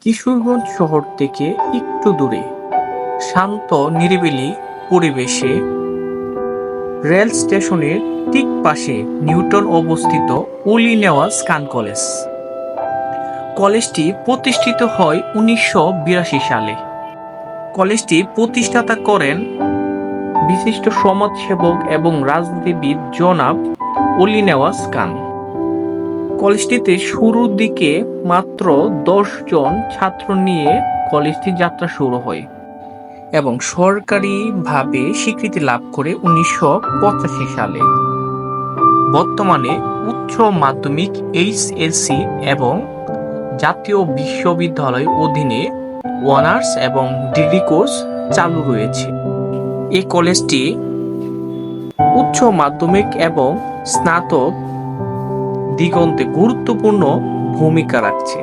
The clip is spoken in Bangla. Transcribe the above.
কিশোরগঞ্জ শহর থেকে একটু দূরে, শান্ত নিরিবিলি পরিবেশে, রেল স্টেশনের ঠিক পাশে নিউটন অবস্থিত ওলি নেওয়াজ খান কলেজ। কলেজটি প্রতিষ্ঠিত হয় 1982 সালে। কলেজটি প্রতিষ্ঠাতা করেন বিশিষ্ট সমাজসেবক এবং রাজনীতিবিদ জনাব ওলি নেওয়াজ খান। কলেজটিতে শুরুর দিকে মাত্র 10 জন ছাত্র নিয়ে কলেজটি যাত্রা শুরু হয় এবং সরকারিভাবে স্বীকৃতি লাভ করে 1985 সালে। বর্তমানে উচ্চ মাধ্যমিক, এইচএসসি এবং জাতীয় বিশ্ববিদ্যালয় অধীনে অনার্স এবং ডিগ্রি কোর্স চালু রয়েছে। এই কলেজটি উচ্চ মাধ্যমিক এবং স্নাতক দিগন্তে গুরুত্বপূর্ণ ভূমিকা রাখছে।